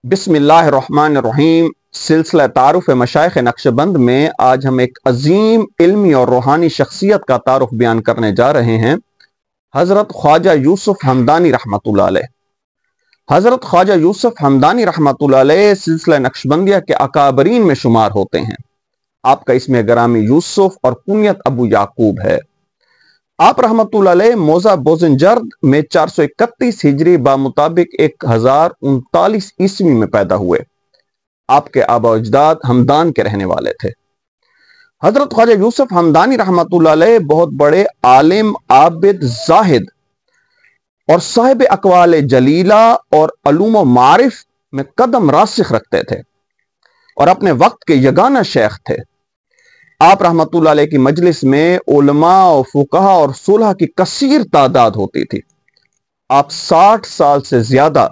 बिस्मिल्लाहिर्रहमानिर्रहीम। सिलसिला तारुफ मशाइख नक्शबंद में आज हम एक अजीम इल्मी और रूहानी शख्सियत का तारुफ बयान करने जा रहे हैं। हजरत ख्वाजा यूसुफ हमदानी रहमतुल्लाह अलैह। हजरत ख्वाजा यूसुफ हमदानी रहमतुल्लाह अलैह सिलसिला नक्शबंदिया के अकाबरीन में शुमार होते हैं। आपका इसमें गरामी यूसुफ और कुनियत अबू याकूब है। आप रहमतुल्लाह अलैह मौजा बोजनजर्द में 431 हिजरी बामुताबिक 1039 ईस्वी में पैदा हुए। आपके आबा अजदाद हमदान के रहने वाले थे। हजरत ख्वाजा यूसुफ हमदानी रहमतुल्लाह अलैह बहुत बड़े आलिम, आबिद, जाहिद और साहिब अकवाल जलीला और अलूम व मारिफ में कदम रासिख रखते थे और अपने वक्त के यगाना शेख थे। आप रहमतुल्लाह अलैह की मजलिस में उलमा और फुकहा और सुलह की कसीर तादाद होती थी। आप 60 साल से ज्यादा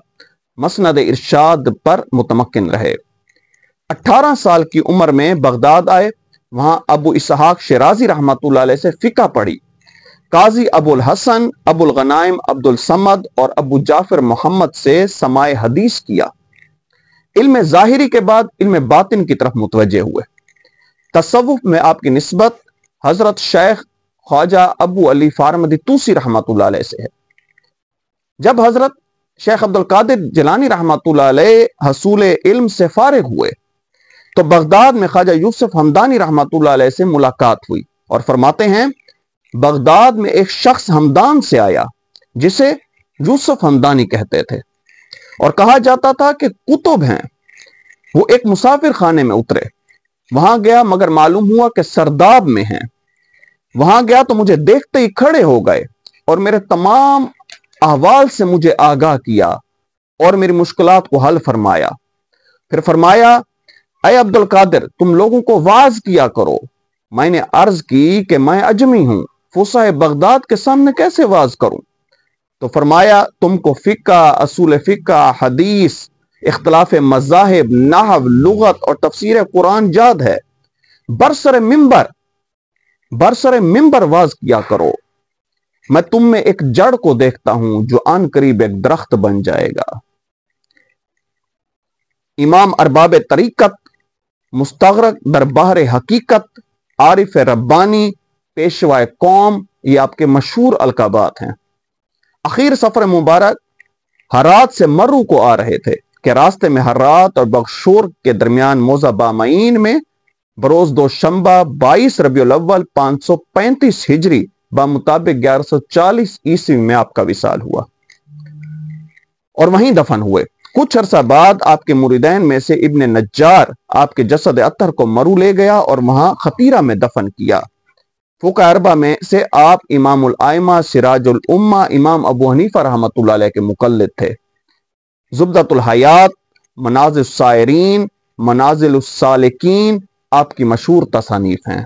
मसनद इरशाद पर मुतमक्किन रहे। 18 साल की उम्र में बगदाद आए। वहां अबू इसहाक शिराजी रहमतुल्लाह अलैह से फिका पढ़ी। काजी अबुल हसन, अबुल गनाइम, अब्दुल समद और अबू जाफर मोहम्मद से समाए हदीस किया। इल्म जाहिरी के बाद इल्म बातिन की तरफ मुतवज्जे हुए। तसव्वुफ में आपकी निस्बत हजरत शेख ख्वाजा अबू अली फारमदी तूसी रहमतुल्लाह अलैह से है। जब हजरत शेख अब्दुल कादिर जिलानी रहमतुल्लाह अलैह हसूल इल्म से फारिग हुए तो बगदाद में ख्वाजा यूसुफ हमदानी रहमतुल्लाह अलैह से मुलाकात हुई और फरमाते हैं, बगदाद में एक शख्स हमदान से आया जिसे यूसुफ हमदानी कहते थे और कहा जाता था कि कुतुब हैं। वो एक मुसाफिर खाने में उतरे। वहां गया मगर मालूम हुआ कि सरदाब में हैं। वहां गया तो मुझे देखते ही खड़े हो गए और मेरे तमाम अहवाल से मुझे आगाह किया और मेरी मुश्किलात को हल फरमाया। फिर फरमाया, अय अब्दुल कादिर, तुम लोगों को वाज किया करो। मैंने अर्ज की कि मैं अजमी हूं, फुसाए बगदाद के सामने कैसे वाज करूं? तो फरमाया, तुमको फिक्का, असूल फिक्का, हदीस, इख्तलाफ मज़ाहिब, नहव, लुगत और तफसीर कुरान याद है। बरसर मिंबर वाज किया करो। मैं तुम में एक जड़ को देखता हूं जो आन करीब एक दरख्त बन जाएगा। इमाम अरबाब तरीकत, मुस्तगरक दरबार हकीकत, आरिफ रब्बानी, पेशवाए कौम, ये आपके मशहूर अलकाबात हैं। आखिर सफर मुबारक हरात से मर्रू को आ रहे थे कि रास्ते में हर्रात और बगशोर के दरमियान मौजा बामईन में बरोज दोशंबा 22 रबीउल अव्वल 535 हिजरी बामुताबिक 1140 ईस्वी में आपका विसाल हुआ और वहीं दफन हुए। कुछ अरसा बाद आपके मुरीदैन में से इब्न नज्जार आपके जसद अत्तर को मरू ले गया और वहां खतीरा में दफन किया। फुक़हा अरबा में से आप इमामुल आइमा, सिराजुल उम्मा, इमाम अबू हनीफा रहमतुल्लाह अलैह के मुक़ल्लिद थे। ज़ुब्दतुल हयात, मनाज़िल सायरीन, मनाज़िल सालिकीन आपकी मशहूर तसानीफ हैं।